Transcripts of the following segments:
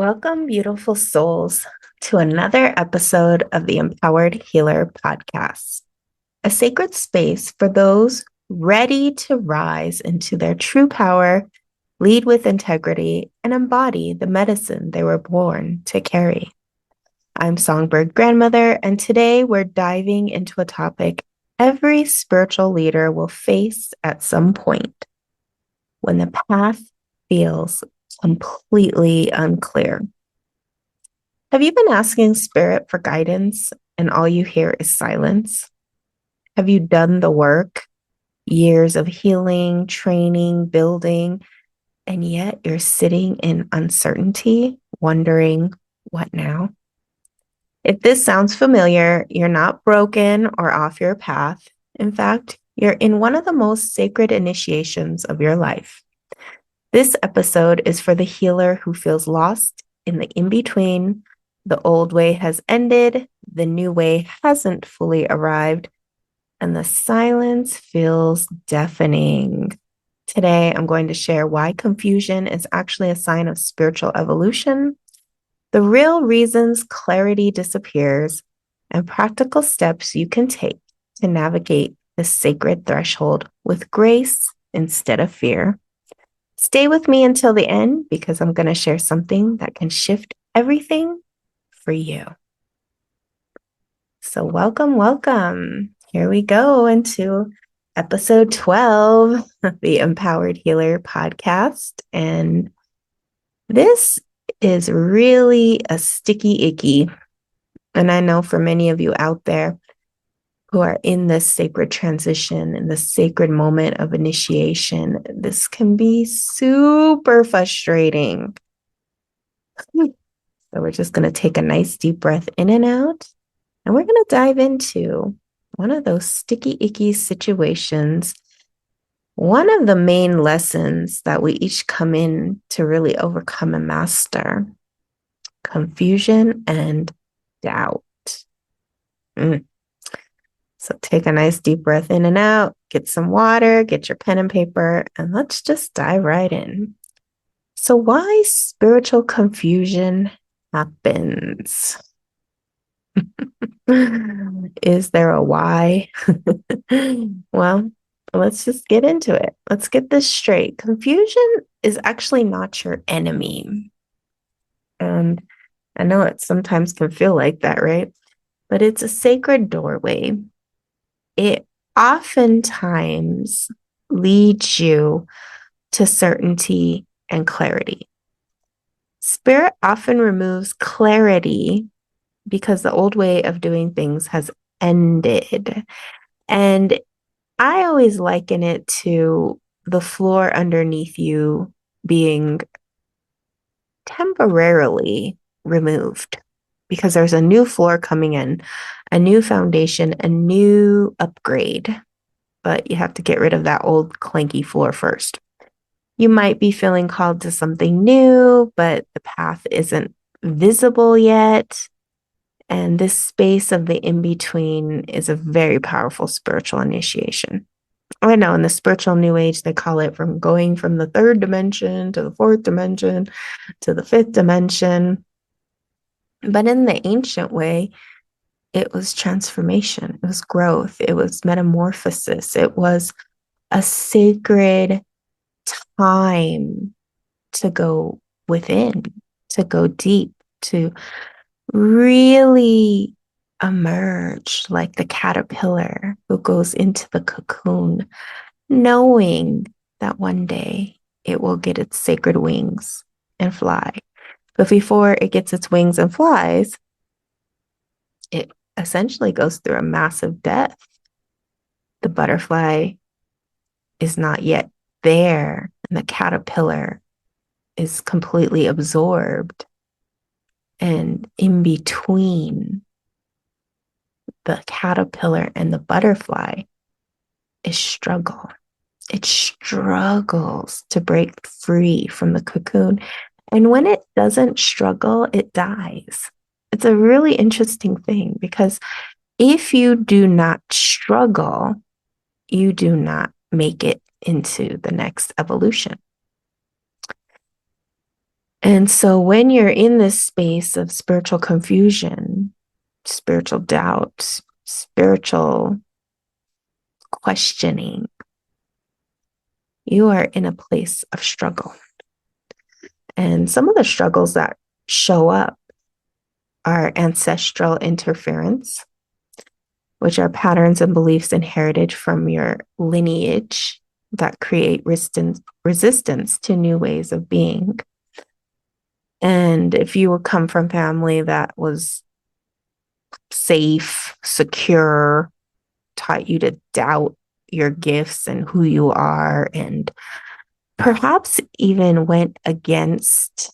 Welcome, beautiful souls, to another episode of the Empowered Healer podcast, a sacred space for those ready to rise into their true power, lead with integrity, and embody the medicine they were born to carry. I'm Songbird Grandmother, and today we're diving into a topic every spiritual leader will face at some point: when the path feels completely unclear. Have you been asking Spirit for guidance and all you hear is silence? Have you done the work, years of healing, training, building, and yet you're sitting in uncertainty, wondering, what now? If this sounds familiar, you're not broken or off your path. In fact, you're in one of the most sacred initiations of your life. This episode is for the healer who feels lost in the in-between. The old way has ended, the new way hasn't fully arrived, and the silence feels deafening. Today, I'm going to share why confusion is actually a sign of spiritual evolution, the real reasons clarity disappears, and practical steps you can take to navigate this sacred threshold with grace instead of fear. Stay with me until the end because I'm going to share something that can shift everything for you. So welcome. Here we go into episode 12 of the Empowered Healer podcast. And this is really a sticky icky. And I know for many of you out there who are in this sacred transition, in the sacred moment of initiation, this can be super frustrating. So we're just going to take a nice deep breath in and out, and we're going to dive into one of those sticky, icky situations. One of the main lessons that we each come in to really overcome and master: confusion and doubt. So take a nice deep breath in and out, get some water, get your pen and paper, and let's just dive right in. So why spiritual confusion happens? Is there a why? Well, let's just get into it. Let's get this straight. Confusion is actually not your enemy. And I know it sometimes can feel like that, right? But it's a sacred doorway. It oftentimes leads you to certainty and clarity. Spirit often removes clarity because the old way of doing things has ended. And I always liken it to the floor underneath you being temporarily removed because there's a new floor coming in, a new foundation, a new upgrade. But you have to get rid of that old clanky floor first. You might be feeling called to something new, but the path isn't visible yet. And this space of the in-between is a very powerful spiritual initiation. I know in the spiritual new age, they call it from going from the third dimension to the fourth dimension to the fifth dimension. But in the ancient way, it was transformation. It was growth. It was metamorphosis. It was a sacred time to go within, to go deep, to really emerge like the caterpillar who goes into the cocoon, knowing that one day it will get its sacred wings and fly. But before it gets its wings and flies, it essentially goes through a massive death. The butterfly is not yet there, and the caterpillar is completely absorbed. And in between the caterpillar and the butterfly is struggle. It struggles to break free from the cocoon. And when it doesn't struggle, it dies. It's a really interesting thing because if you do not struggle, you do not make it into the next evolution. And so when you're in this space of spiritual confusion, spiritual doubt, spiritual questioning, you are in a place of struggle. And some of the struggles that show up are ancestral interference, which are patterns and beliefs inherited from your lineage that create resistance to new ways of being. And if you would come from family that was safe, secure, taught you to doubt your gifts and who you are, and perhaps even went against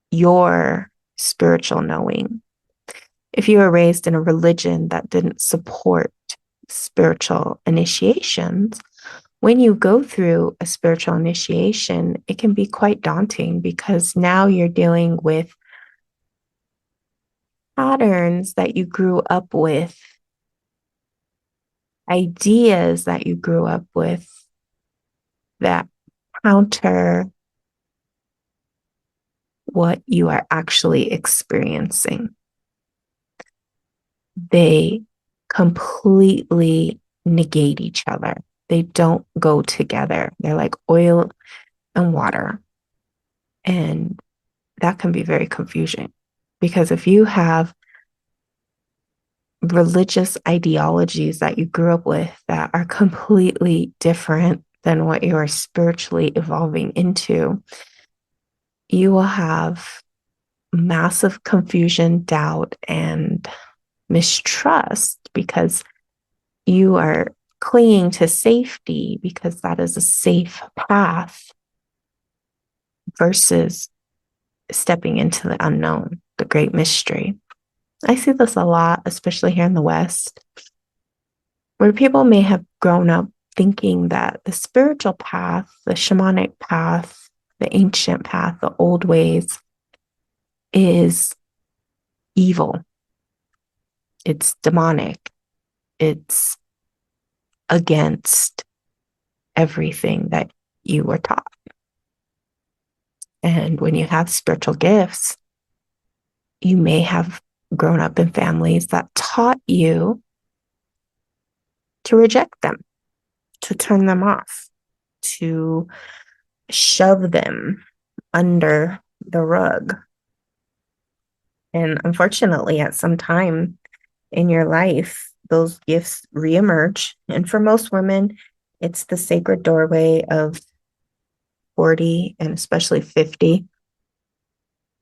your spiritual knowing. If you were raised in a religion that didn't support spiritual initiations, when you go through a spiritual initiation, it can be quite daunting because now you're dealing with patterns that you grew up with, ideas that you grew up with that counter what you are actually experiencing. They completely negate each other. They don't go together. They're like oil and water. And that can be very confusing because if you have religious ideologies that you grew up with that are completely different than what you are spiritually evolving into, you will have massive confusion, doubt, and mistrust because you are clinging to safety because that is a safe path versus stepping into the unknown, the great mystery. I see this a lot, especially here in the West, where people may have grown up thinking that the spiritual path, the shamanic path, the ancient path, the old ways is evil. It's demonic. It's against everything that you were taught. And when you have spiritual gifts, you may have grown up in families that taught you to reject them, to turn them off, to shove them under the rug. And unfortunately, at some time in your life, those gifts reemerge. And for most women, it's the sacred doorway of 40 and especially 50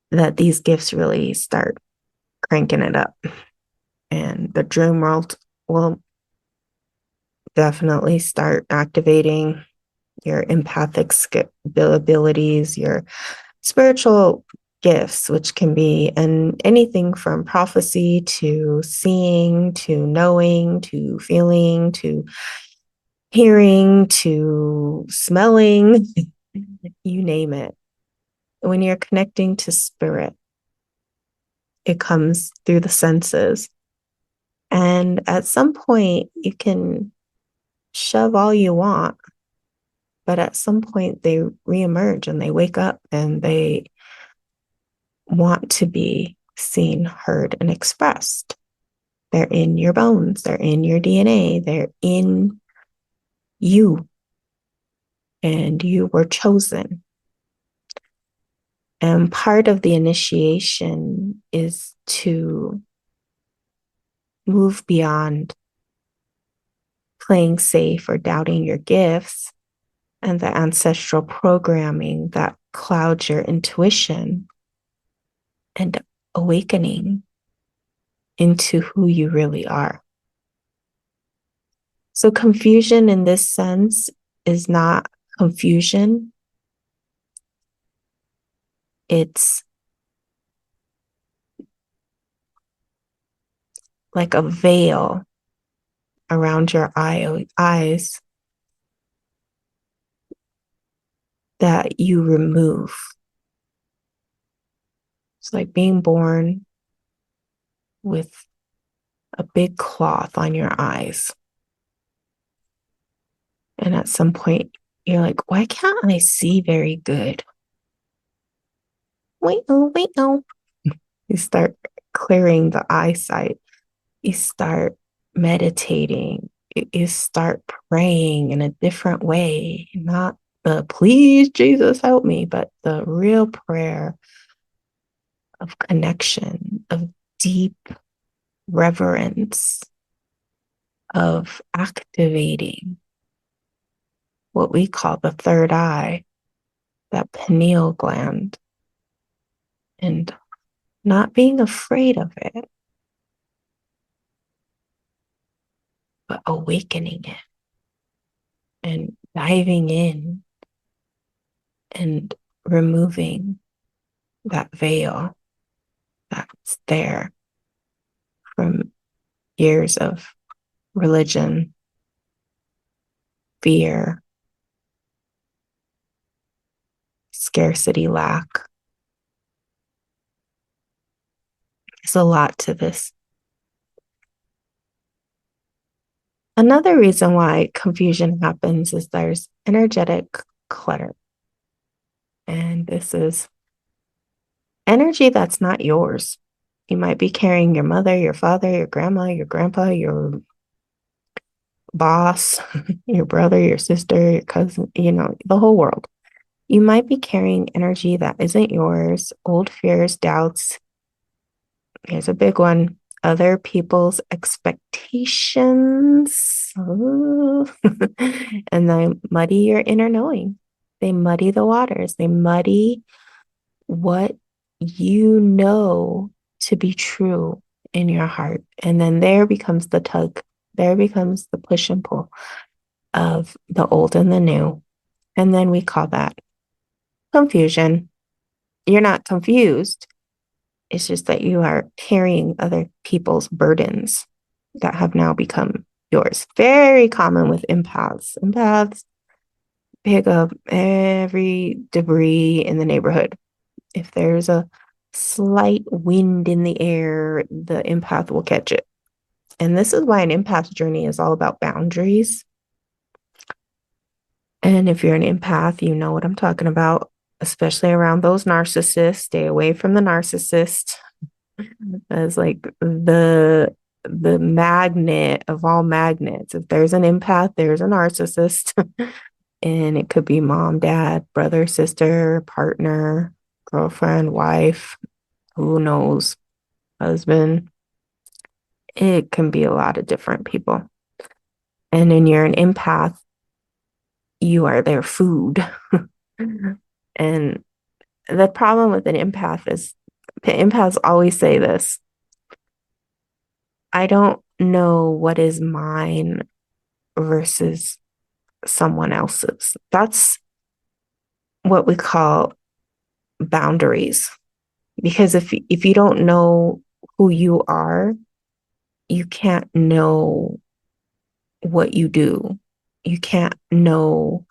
that these gifts really start cranking it up. And the dream world will definitely start activating your empathic abilities, your spiritual gifts, which can be anything from prophecy to seeing to knowing to feeling to hearing to smelling, you name it. When you're connecting to spirit, it comes through the senses. And at some point, you can shove all you want, but at some point, they reemerge and they wake up and they want to be seen, heard, and expressed. They're in your bones, they're in your DNA, they're in you, and you were chosen. And part of the initiation is to move beyond playing safe or doubting your gifts and the ancestral programming that clouds your intuition and awakening into who you really are. So confusion in this sense is not confusion. It's like a veil around your eyes that you remove. It's like being born with a big cloth on your eyes. And at some point, you're like, why can't I see very good? You start clearing the eyesight. You start meditating. You start praying in a different way, not the please Jesus help me, but the real prayer of connection, of deep reverence, of activating what we call the third eye, that pineal gland, and not being afraid of it, but awakening it and diving in and removing that veil that's there from years of religion, fear, scarcity, lack. There's a lot to this. Another reason why confusion happens is there's energetic clutter. And this is energy that's not yours. You might be carrying your mother, your father, your grandma, your grandpa, your boss, your brother, your sister, your cousin, the whole world. You might be carrying energy that isn't yours, old fears, doubts. Here's a big one: other people's expectations. And they muddy your inner knowing. They muddy the waters. They muddy what you know to be true in your heart. And then there becomes the tug, there becomes the push and pull of the old and the new. And then we call that confusion. You're not confused. It's just that you are carrying other people's burdens that have now become yours. Very common with empaths. Empaths pick up every debris in the neighborhood. If there's a slight wind in the air, the empath will catch it. And this is why an empath journey is all about boundaries. And if you're an empath, you know what I'm talking about, especially around those narcissists. Stay away from the narcissist. As like the magnet of all magnets. If there's an empath, there's a narcissist. And it could be mom, dad, brother, sister, partner, girlfriend, wife, who knows, husband. It can be a lot of different people. And when you're an empath, you are their food. And the problem with an empath is empaths always say this: I don't know what is mine versus someone else's. That's what we call boundaries. Because if you don't know who you are, you can't know what you do. You can't know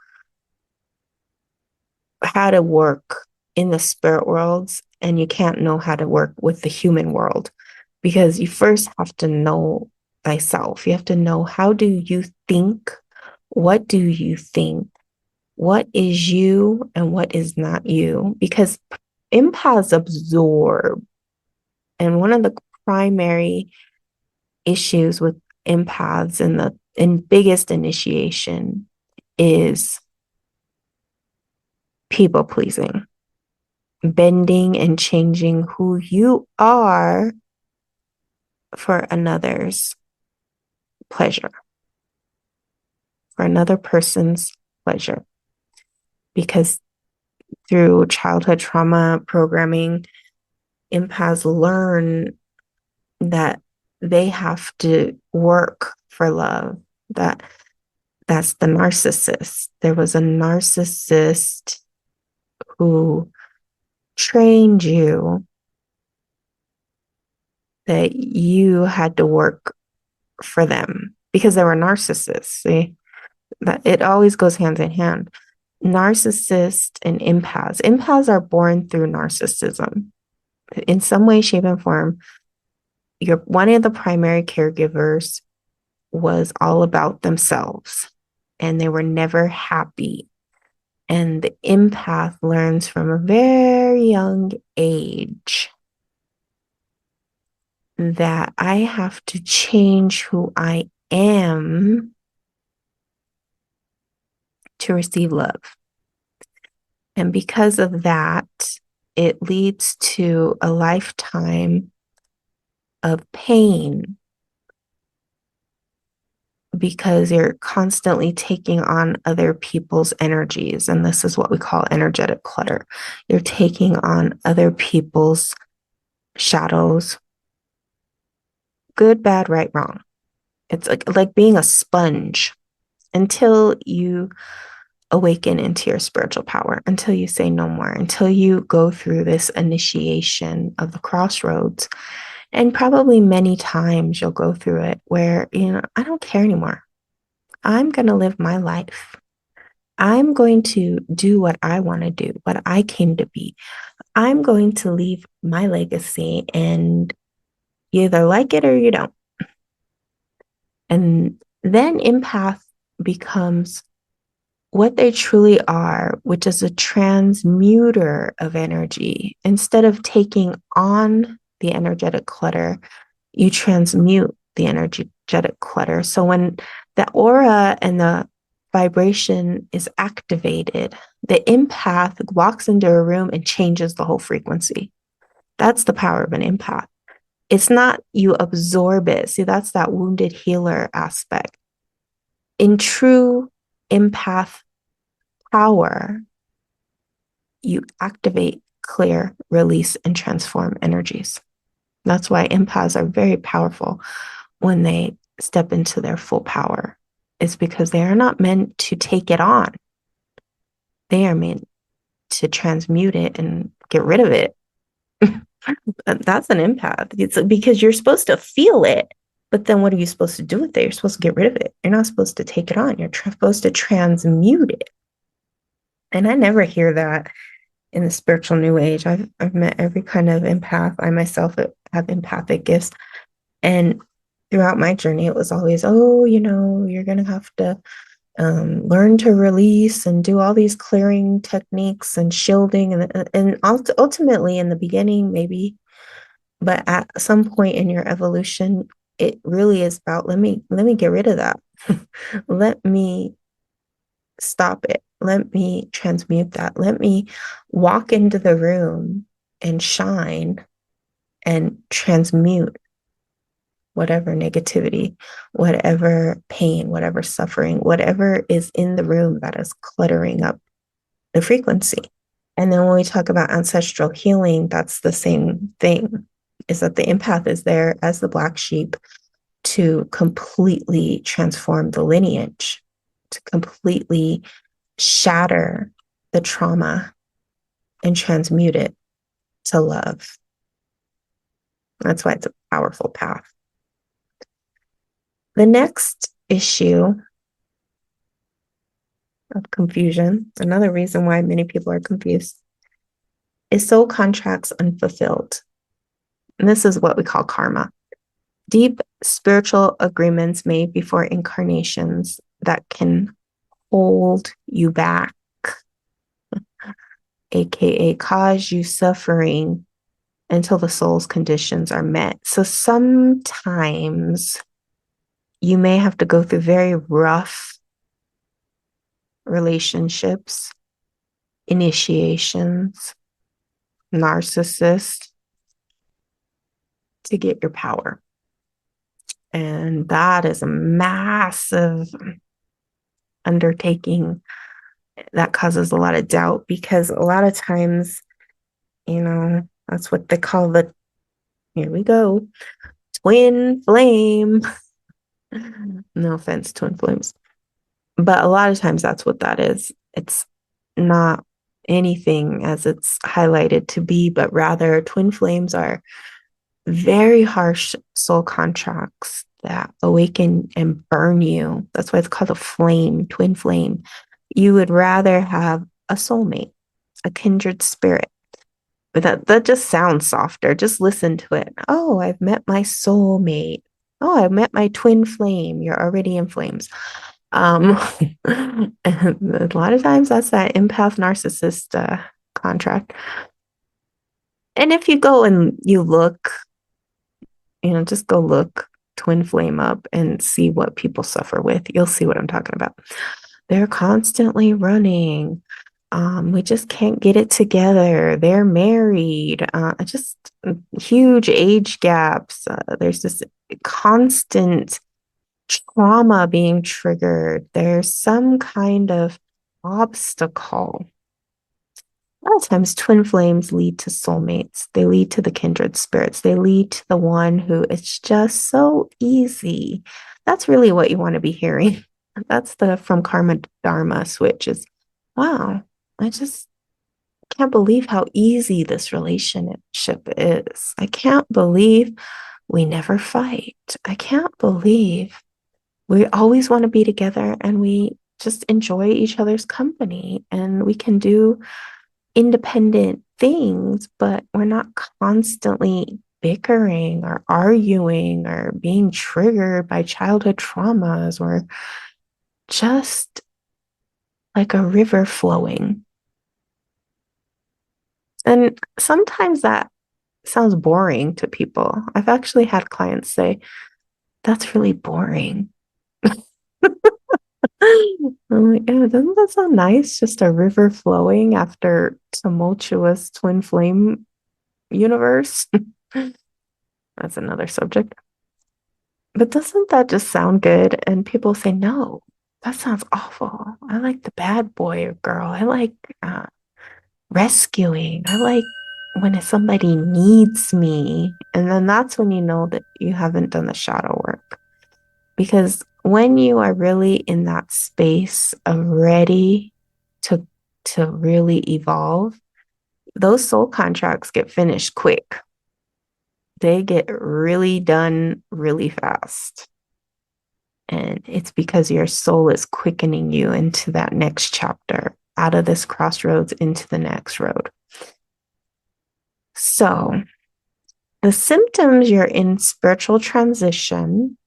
how to work in the spirit worlds, and you can't know how to work with the human world, because you first have to know thyself. You have to know, how do you think? What do you think? What is you and what is not you? Because empaths absorb. And one of the primary issues with empaths and biggest initiation is people pleasing, bending and changing who you are for another's pleasure, for another person's pleasure. Because through childhood trauma programming, empaths learn that they have to work for love. That's the narcissist. There was a narcissist who trained you that you had to work for them because they were narcissists. See, that it always goes hand in hand. Narcissists and empaths. Empaths are born through narcissism. In some way, shape, and form, one of the primary caregivers was all about themselves, and they were never happy. And the empath learns from a very young age that I have to change who I am to receive love. And because of that, it leads to a lifetime of pain because you're constantly taking on other people's energies. And this is what we call energetic clutter. You're taking on other people's shadows, good, bad, right, wrong. It's like being a sponge until you awaken into your spiritual power, until you say no more, until you go through this initiation of the crossroads. And probably many times you'll go through it where, I don't care anymore. I'm going to live my life. I'm going to do what I want to do, what I came to be. I'm going to leave my legacy, and you either like it or you don't. And then empath becomes what they truly are, which is a transmuter of energy. Instead of taking on the energetic clutter, you transmute the energetic clutter. So when the aura and the vibration is activated, the empath walks into a room and changes the whole frequency. That's the power of an empath. It's not you absorb it. See, that's that wounded healer aspect. In true empath power, you activate, clear, release, and transform energies. That's why empaths are very powerful when they step into their full power. It's because they are not meant to take it on. They are meant to transmute it and get rid of it. That's an empath. It's because you're supposed to feel it, but then what are you supposed to do with it? You're supposed to get rid of it. You're not supposed to take it on. You're supposed to transmute it. And I never hear that in the spiritual new age. I've met every kind of empath. I myself have empathic gifts. And throughout my journey, it was always, you're going to have to learn to release and do all these clearing techniques and shielding. And ultimately, in the beginning, maybe, but at some point in your evolution, it really is about, let me get rid of that. Let me stop it. Let me transmute that. Let me walk into the room and shine and transmute whatever negativity, whatever pain, whatever suffering, whatever is in the room that is cluttering up the frequency. And then when we talk about ancestral healing, that's the same thing, is that the empath is there as the black sheep to completely transform the lineage, to completely shatter the trauma and transmute it to love. That's why it's a powerful path. The next issue of confusion, another reason why many people are confused, is soul contracts unfulfilled. And this is what we call karma. Deep spiritual agreements made before incarnations that can hold you back, aka cause you suffering until the soul's conditions are met. So sometimes you may have to go through very rough relationships, initiations, narcissists to get your power. And that is a massive undertaking that causes a lot of doubt, because a lot of times, that's what they call here we go, twin flame. No offense, twin flames. But a lot of times that's what that is. It's not anything as it's highlighted to be, but rather twin flames are very harsh soul contracts that awaken and burn you. That's why it's called a flame, twin flame. You would rather have a soulmate, a kindred spirit. But that just sounds softer. Just listen to it. Oh, I've met my soulmate. Oh, I've met my twin flame. You're already in flames. Um, and a lot of times that's that empath narcissist contract. And if you go and you look, just go look twin flame up and see what people suffer with. You'll see what I'm talking about. They're constantly running. We just can't get it together. They're married. Just huge age gaps. There's this constant trauma being triggered. There's some kind of obstacle. A lot of times, twin flames lead to soulmates. They lead to the kindred spirits. They lead to the one who it's just so easy. That's really what you want to be hearing. That's the from karma dharma switch is, wow, I just can't believe how easy this relationship is. I can't believe we never fight. I can't believe we always want to be together and we just enjoy each other's company and we can do independent things, but we're not constantly bickering or arguing or being triggered by childhood traumas or just like a river flowing. And sometimes that sounds boring to people. I've actually had clients say, that's really boring. I'm like, yeah, doesn't that sound nice? Just a river flowing after tumultuous twin flame universe. That's another subject. But doesn't that just sound good? And people say, no, that sounds awful. I like the bad boy or girl. I like rescuing. I like when somebody needs me. And then that's when you know that you haven't done the shadow work. Because when you are really in that space of ready to really evolve, those soul contracts get finished quick. They get really done really fast. And it's because your soul is quickening you into that next chapter, out of this crossroads into the next road. So, the symptoms you're in spiritual transition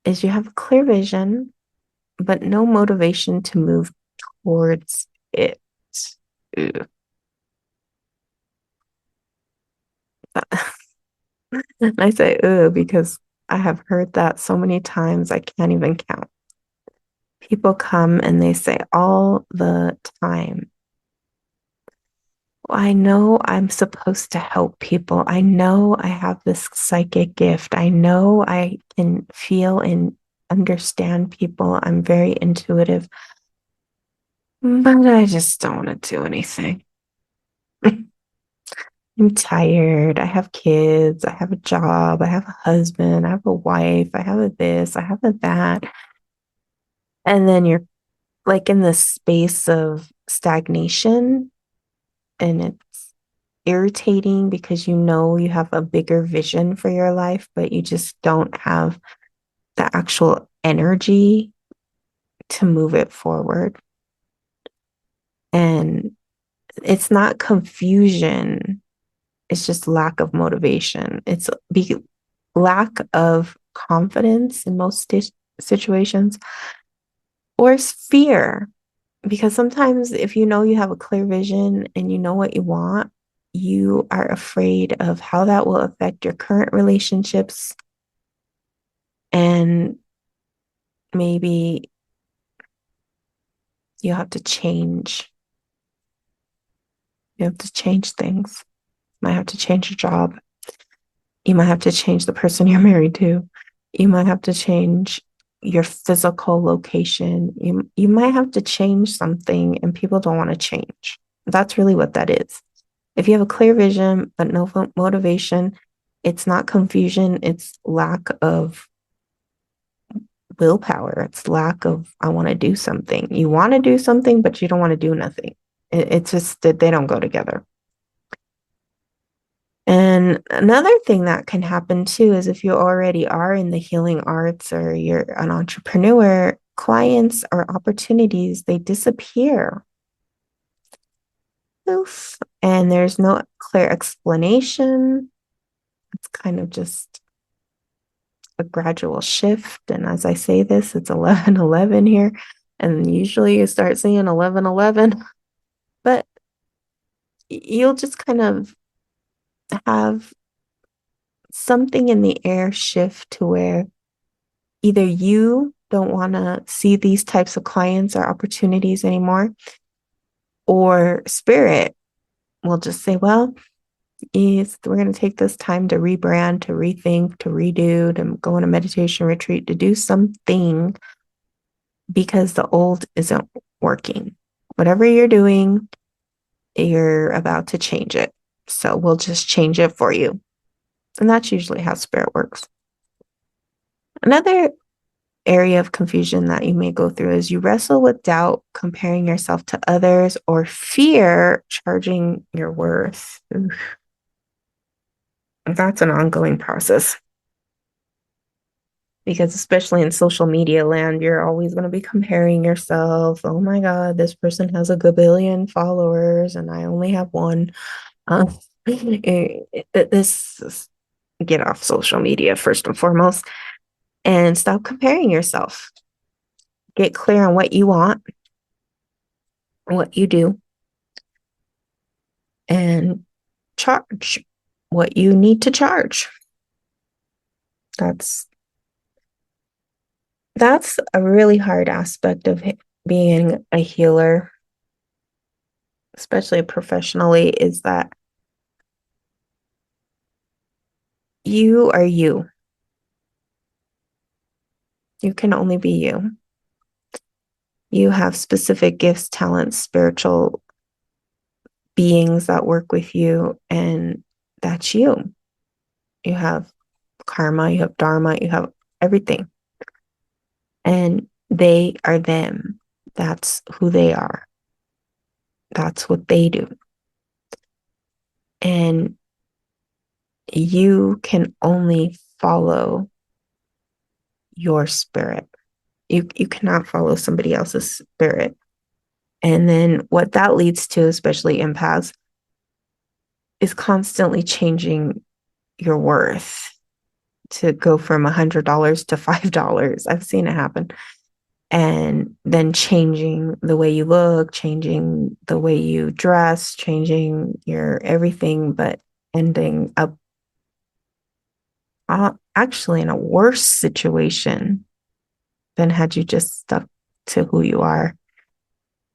is you have a clear vision, but no motivation to move towards it. Ooh. And I say, ooh, because I have heard that so many times I can't even count. People come and they say all the time, I know I'm supposed to help people. I know I have this psychic gift. I know I can feel and understand people. I'm very intuitive, but I just don't want to do anything. I'm tired. I have kids. I have a job. I have a husband. I have a wife. I have a this. I have a that. And then you're like in this space of stagnation and it's irritating because you know you have a bigger vision for your life, but you just don't have the actual energy to move it forward. And it's not confusion, it's just lack of motivation. It's lack of confidence in most situations, or it's fear. Because sometimes, if you know you have a clear vision and you know what you want, you are afraid of how that will affect your current relationships. And maybe you have to change. You have to change things. You might have to change your job. You might have to change the person you're married to. You might have to change your physical location. You might have to change something, and people don't want to change. That's really what that is. If you have a clear vision but no motivation, it's not confusion, it's lack of willpower. It's lack of, I want to do something. You want to do something, but you don't want to do nothing. It's just that they don't go together. And another thing that can happen too is if you already are in the healing arts or you're an entrepreneur, clients or opportunities, they disappear. Oof. And there's no clear explanation. It's kind of just a gradual shift. And as I say this, it's 11:11 here. And usually you start seeing 11:11, but you'll just kind of have something in the air shift to where either you don't want to see these types of clients or opportunities anymore, or spirit will just say, well, we're going to take this time to rebrand, to rethink, to redo, to go on a meditation retreat, to do something because the old isn't working. Whatever you're doing, you're about to change it. So we'll just change it for you. And that's usually how spirit works. Another area of confusion that you may go through is you wrestle with doubt, comparing yourself to others, or fear charging your worth. Oof. That's an ongoing process. Because especially in social media land, you're always going to be comparing yourself. Oh my God, this person has a gabillion followers and I only have one. This Get off social media first and foremost and stop comparing yourself. Get clear on what you want, what you do, and charge what you need to charge. That's a really hard aspect of being a healer, especially professionally, is that you are you. You can only be you. You have specific gifts, talents, spiritual beings that work with you, and that's you. You have karma, you have dharma, you have everything. And they are them. That's who they are. That's what they do. And you can only follow your spirit. You cannot follow somebody else's spirit. And then what that leads to, especially empaths, is constantly changing your worth to go from $100 to $5. I've seen it happen. And then changing the way you look, changing the way you dress, changing your everything, but ending up actually in a worse situation than had you just stuck to who you are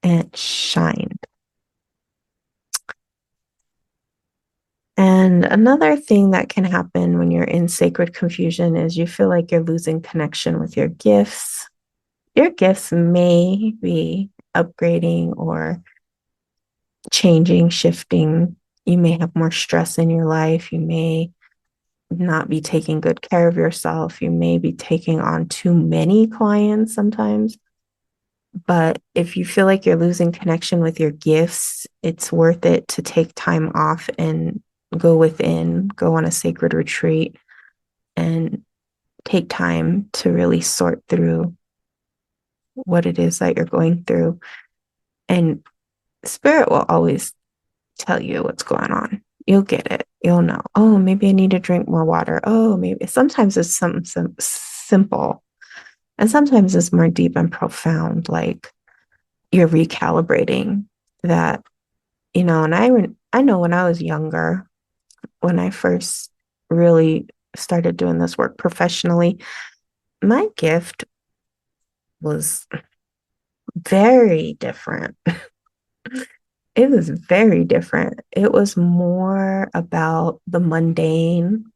and shined. And another thing that can happen when you're in sacred confusion is you feel like you're losing connection with your gifts. Your gifts may be upgrading or changing, shifting. You may have more stress in your life. You may not be taking good care of yourself. You may be taking on too many clients sometimes. But if you feel like you're losing connection with your gifts, it's worth it to take time off and go within, go on a sacred retreat, and take time to really sort through what it is that you're going through. And spirit will always tell you what's going on. You'll get it. You'll know. Oh, maybe I need to drink more water. Oh, maybe sometimes it's something simple. And sometimes it's more deep and profound, like you're recalibrating that, and I know when I was younger, when I first really started doing this work professionally, my gift was very different. It was very different. It was more about the mundane,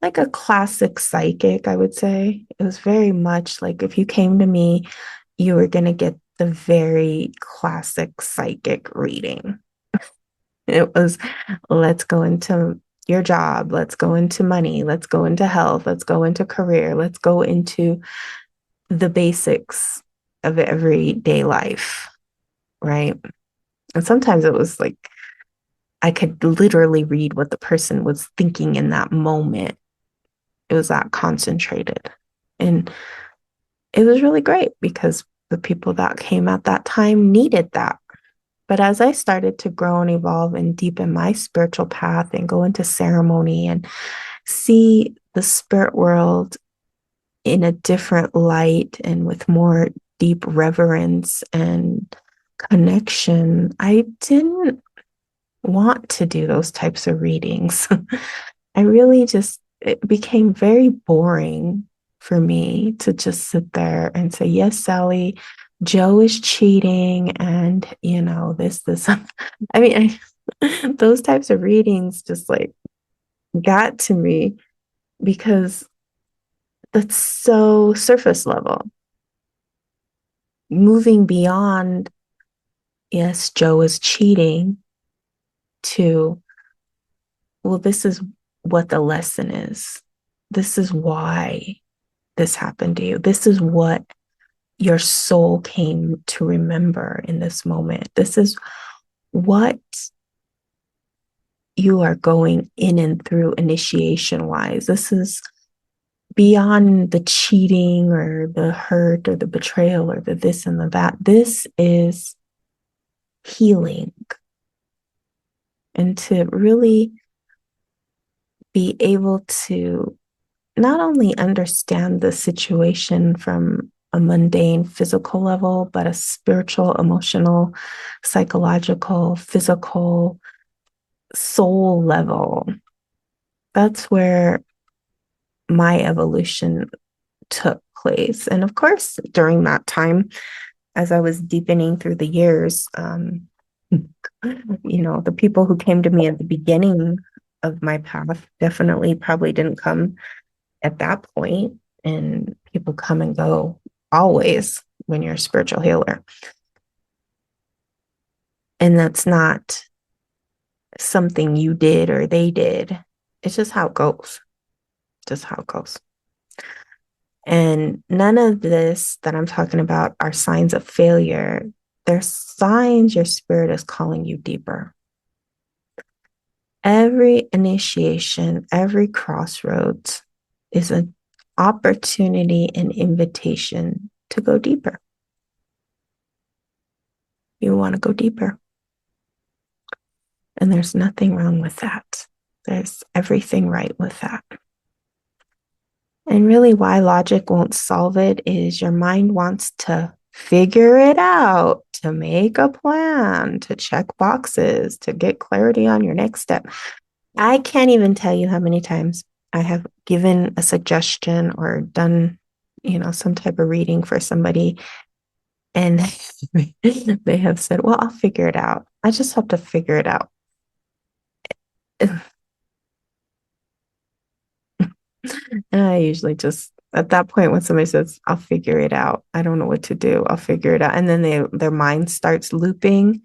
like a classic psychic, I would say. It was very much like if you came to me, you were going to get the very classic psychic reading. It was, let's go into your job, let's go into money, let's go into health, let's go into career, let's go into the basics of everyday life, right? And sometimes it was like I could literally read what the person was thinking in that moment. It was that concentrated. And it was really great because the people that came at that time needed that. But as I started to grow and evolve and deepen my spiritual path and go into ceremony and see the spirit world in a different light and with more deep reverence and connection, I didn't want to do those types of readings. I really just, it became very boring for me to just sit there and say, yes, Sally, Joe is cheating. And, this. I mean, those types of readings just like got to me because that's so surface level. Moving beyond, yes, Joe is cheating to, well, this is what the lesson is. This is why this happened to you. This is what your soul came to remember in this moment. This is what you are going in and through initiation wise. This is beyond the cheating or the hurt or the betrayal or the this and the that. This is healing. And to really be able to not only understand the situation from a mundane physical level, but a spiritual, emotional, psychological, physical, soul level. That's where my evolution took place. And of course, during that time, as I was deepening through the years, the people who came to me at the beginning of my path definitely probably didn't come at that point, and people come and go always when you're a spiritual healer. And that's not something you did or they did. It's just how it goes. Just how it goes. And none of this that I'm talking about are signs of failure. They're signs your spirit is calling you deeper. Every initiation, every crossroads is an opportunity and invitation to go deeper. You want to go deeper. And there's nothing wrong with that. There's everything right with that. And really, why logic won't solve it is your mind wants to figure it out, to make a plan, to check boxes, to get clarity on your next step. I can't even tell you how many times I have given a suggestion or done, some type of reading for somebody. And they have said, well, I'll figure it out. I just have to figure it out. And I usually just, at that point, when somebody says, I'll figure it out, I don't know what to do. I'll figure it out. And then their mind starts looping.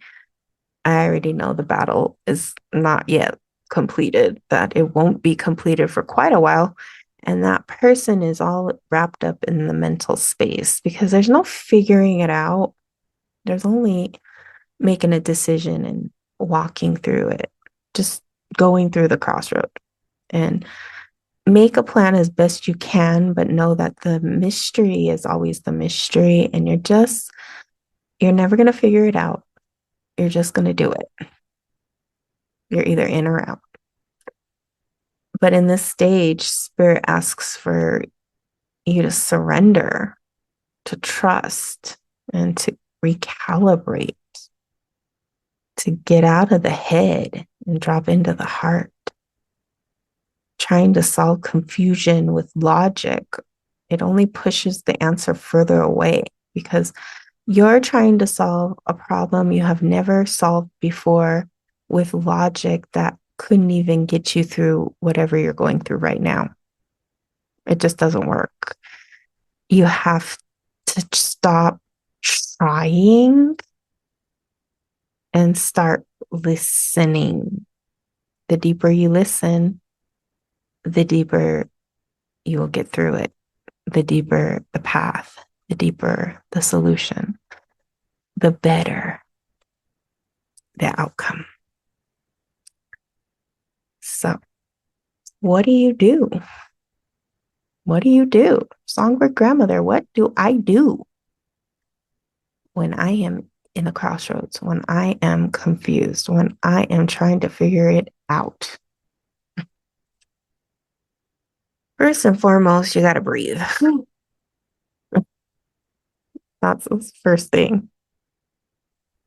I already know the battle is not yet completed, that it won't be completed for quite a while. And that person is all wrapped up in the mental space because there's no figuring it out. There's only making a decision and walking through it, just going through the crossroad. And make a plan as best you can, but know that the mystery is always the mystery. And you're never going to figure it out. You're just going to do it. You're either in or out. But in this stage, Spirit asks for you to surrender, to trust, and to recalibrate, to get out of the head and drop into the heart. Trying to solve confusion with logic, it only pushes the answer further away because you're trying to solve a problem you have never solved before with logic that couldn't even get you through whatever you're going through right now. It just doesn't work. You have to stop trying and start listening. The deeper you listen, the deeper you will get through it. The deeper the path, the deeper the solution, the better the outcome. So, what do you do? What do you do? Songbird grandmother, what do I do when I am in the crossroads, when I am confused, when I am trying to figure it out? First and foremost, you got to breathe. That's the first thing.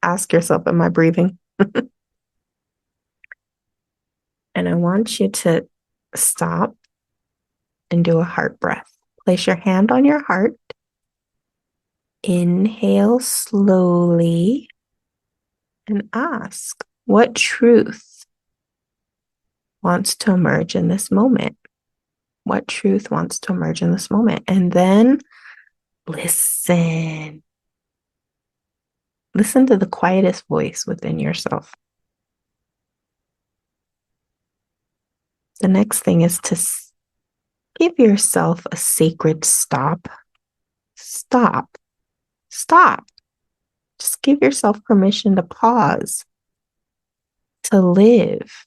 Ask yourself, am I breathing? And I want you to stop and do a heart breath. Place your hand on your heart. Inhale slowly and ask, what truth wants to emerge in this moment? What truth wants to emerge in this moment? And then listen. Listen to the quietest voice within yourself. The next thing is to give yourself a sacred stop. Stop. Stop. Just give yourself permission to pause, to live,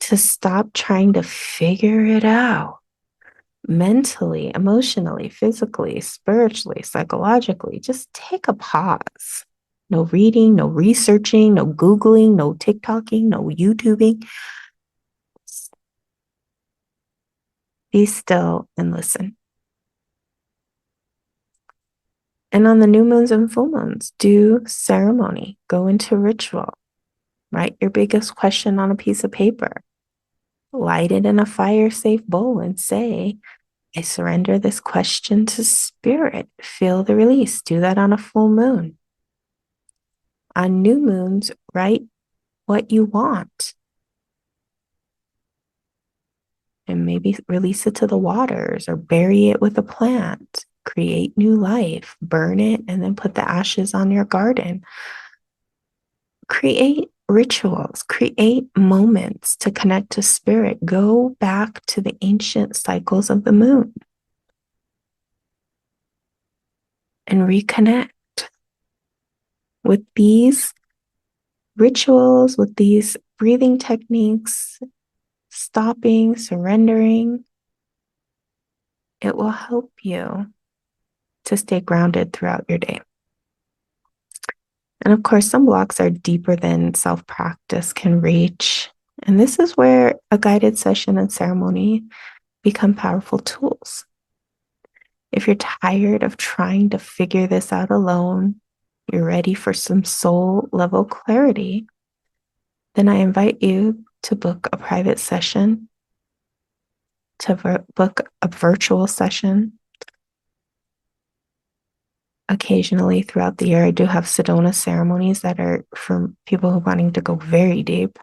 to stop trying to figure it out mentally, emotionally, physically, spiritually, psychologically. Just take a pause. No reading, no researching, no Googling, no TikToking, no YouTubing. Be still and listen. And on the new moons and full moons, do ceremony, go into ritual, write your biggest question on a piece of paper, light it in a fire safe bowl and say, I surrender this question to spirit. Feel the release. Do that on a full moon. On new moons, write what you want and maybe release it to the waters or bury it with a plant. Create new life, burn it, and then put the ashes on your garden. Create rituals, create moments to connect to spirit. Go back to the ancient cycles of the moon and reconnect with these rituals, with these breathing techniques, stopping, surrendering. It will help you to stay grounded throughout your day. And of course, some blocks are deeper than self-practice can reach. And this is where a guided session and ceremony become powerful tools. If you're tired of trying to figure this out alone, you're ready for some soul level clarity, then I invite you to book a private session, to book a virtual session. Occasionally throughout the year, I do have Sedona ceremonies that are for people who are wanting to go very deep.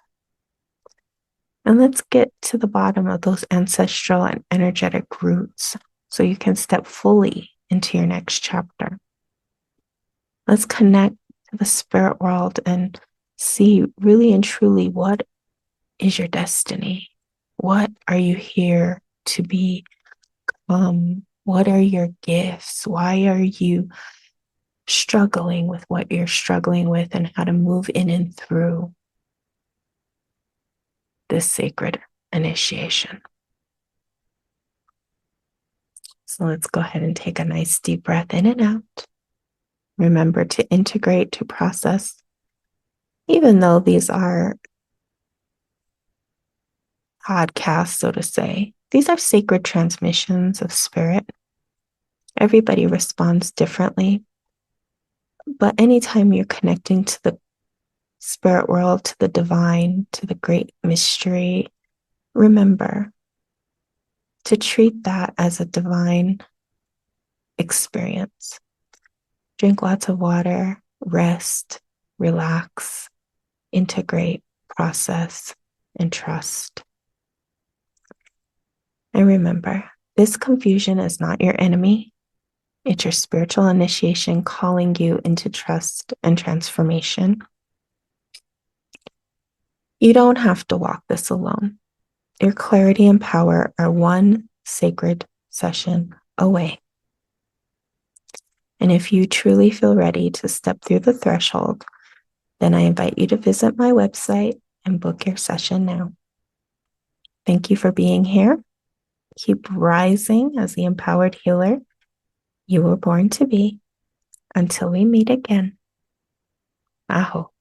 And let's get to the bottom of those ancestral and energetic roots so you can step fully into your next chapter. Let's connect to the spirit world and see really and truly what is your destiny. What are you here to be? What are your gifts? Why are you struggling with what you're struggling with, and how to move in and through this sacred initiation? So let's go ahead and take a nice deep breath in and out. Remember to integrate, to process, even though these are podcasts, so to say. These are sacred transmissions of spirit. Everybody responds differently. But anytime you're connecting to the spirit world, to the divine, to the great mystery, remember to treat that as a divine experience. Drink lots of water, rest, relax, integrate, process, and trust. And remember, this confusion is not your enemy. It's your spiritual initiation calling you into trust and transformation. You don't have to walk this alone. Your clarity and power are one sacred session away. And if you truly feel ready to step through the threshold, then I invite you to visit my website and book your session now. Thank you for being here. Keep rising as the empowered healer you were born to be. Until we meet again. Aho.